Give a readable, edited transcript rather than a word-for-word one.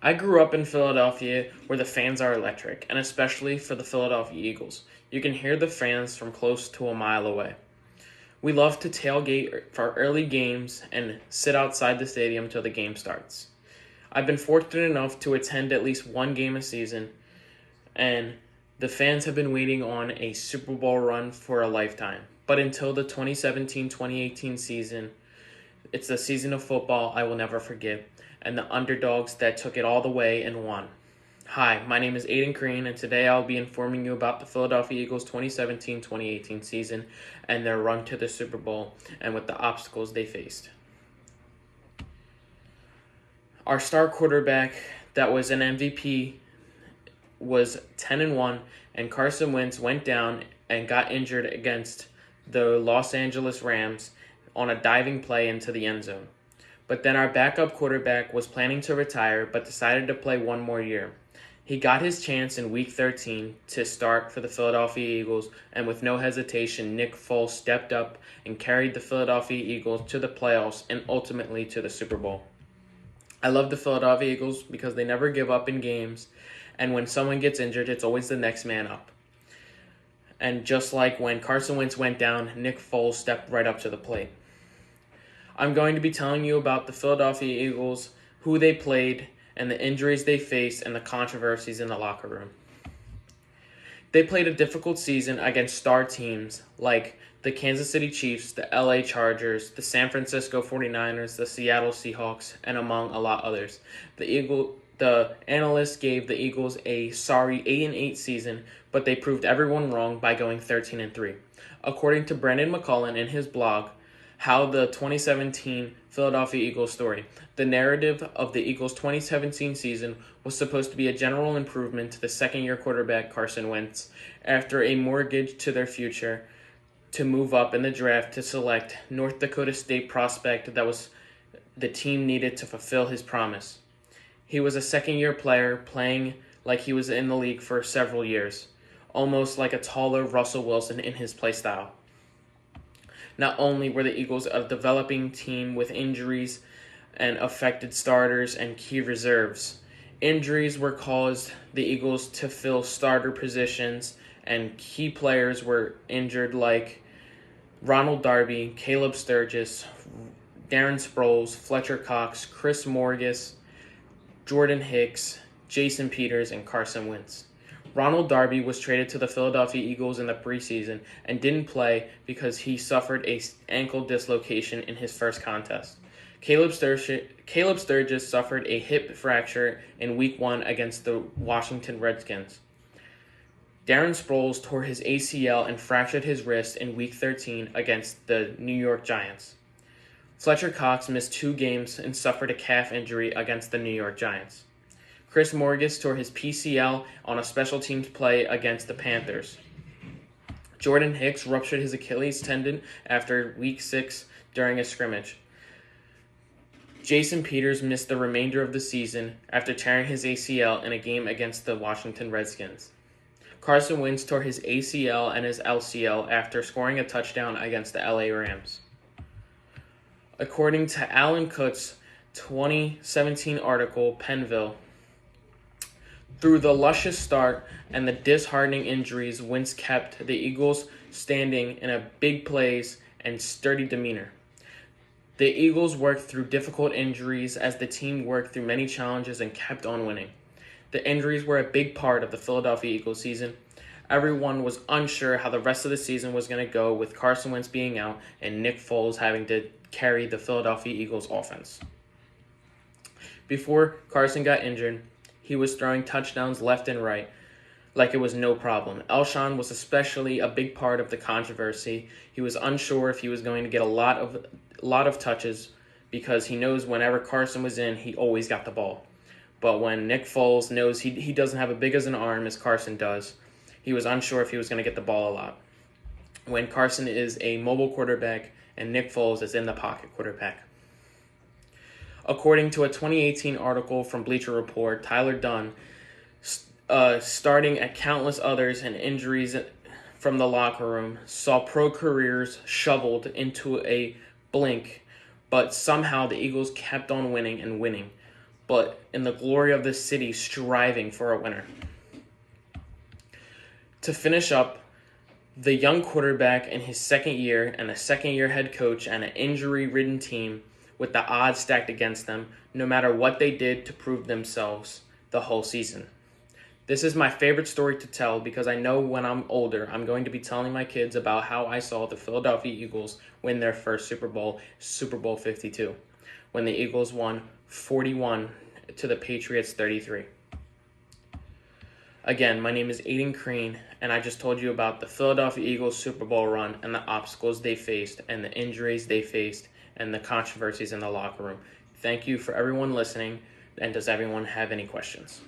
I grew up in Philadelphia where the fans are electric, and especially for the Philadelphia Eagles. You can hear the fans from close to a mile away. We love to tailgate for early games and sit outside the stadium till the game starts. I've been fortunate enough to attend at least one game a season, and the fans have been waiting on a Super Bowl run for a lifetime. But until the 2017-2018 season, it's the season of football I will never forget, and the underdogs that took it all the way and won. Hi, my name is Aiden Crane, and today I'll be informing you about the Philadelphia Eagles 2017-2018 season and their run to the Super Bowl and with the obstacles they faced. Our star quarterback that was an MVP was 10-1, and Carson Wentz went down and got injured against the Los Angeles Rams on a diving play into the end zone. But then our backup quarterback was planning to retire but decided to play one more year. He got his chance in Week 13 to start for the Philadelphia Eagles, and with no hesitation, Nick Foles stepped up and carried the Philadelphia Eagles to the playoffs and ultimately to the Super Bowl. I love the Philadelphia Eagles because they never give up in games, and when someone gets injured, it's always the next man up. And just like when Carson Wentz went down, Nick Foles stepped right up to the plate. I'm going to be telling you about the Philadelphia Eagles, who they played, and the injuries they faced and the controversies in the locker room. They played a difficult season against star teams like the Kansas City Chiefs, the LA Chargers, the San Francisco 49ers, the Seattle Seahawks, and among a lot others. The analysts gave the Eagles a sorry 8-8 season, but they proved everyone wrong by going 13-3. According to Brendan McCullum in his blog, How the 2017 Philadelphia Eagles Story, the narrative of the Eagles' 2017 season was supposed to be a general improvement to the second-year quarterback Carson Wentz after a mortgage to their future to move up in the draft to select North Dakota State prospect that was the team needed to fulfill his promise. He was a second-year player playing like he was in the league for several years, almost like a taller Russell Wilson in his play style. Not only were the Eagles a developing team with injuries and affected starters and key reserves, injuries were caused the Eagles to fill starter positions, and key players were injured like Ronald Darby, Caleb Sturgis, Darren Sproles, Fletcher Cox, Chris Morris, Jordan Hicks, Jason Peters, and Carson Wentz. Ronald Darby was traded to the Philadelphia Eagles in the preseason and didn't play because he suffered an ankle dislocation in his first contest. Caleb Sturgis suffered a hip fracture in Week 1 against the Washington Redskins. Darren Sproles tore his ACL and fractured his wrist in Week 13 against the New York Giants. Fletcher Cox missed 2 games and suffered a calf injury against the New York Giants. Chris Morris tore his PCL on a special teams play against the Panthers. Jordan Hicks ruptured his Achilles tendon after Week 6 during a scrimmage. Jason Peters missed the remainder of the season after tearing his ACL in a game against the Washington Redskins. Carson Wentz tore his ACL and his LCL after scoring a touchdown against the LA Rams. According to Alan Kutz's 2017 article, Penville, through the luscious start and the disheartening injuries, Wentz kept the Eagles standing in a big plays and sturdy demeanor. The Eagles worked through difficult injuries as the team worked through many challenges and kept on winning. The injuries were a big part of the Philadelphia Eagles season. Everyone was unsure how the rest of the season was going to go with Carson Wentz being out and Nick Foles having to carry the Philadelphia Eagles offense. Before Carson got injured, he was throwing touchdowns left and right like it was no problem. Alshon was especially a big part of the controversy. He was unsure if he was going to get a lot of touches because he knows whenever Carson was in, he always got the ball. But when Nick Foles knows he doesn't have as big as an arm as Carson does, he was unsure if he was going to get the ball a lot. When Carson is a mobile quarterback and Nick Foles is in the pocket quarterback. According to a 2018 article from Bleacher Report, Tyler Dunne, starting at countless others and injuries from the locker room, saw pro careers shoveled into a blink, but somehow the Eagles kept on winning and winning. but in the glory of this city striving for a winner. To finish up, the young quarterback in his second year and a second-year head coach and an injury-ridden team with the odds stacked against them, no matter what they did to prove themselves the whole season. This is my favorite story to tell because I know when I'm older, I'm going to be telling my kids about how I saw the Philadelphia Eagles win their first Super Bowl, Super Bowl 52, when the Eagles won 41 to the Patriots 33. Again, my name is Aiden Crane, and I just told you about the Philadelphia Eagles Super Bowl run and the obstacles they faced and the injuries they faced and the controversies in the locker room. Thank you for everyone listening, and does everyone have any questions?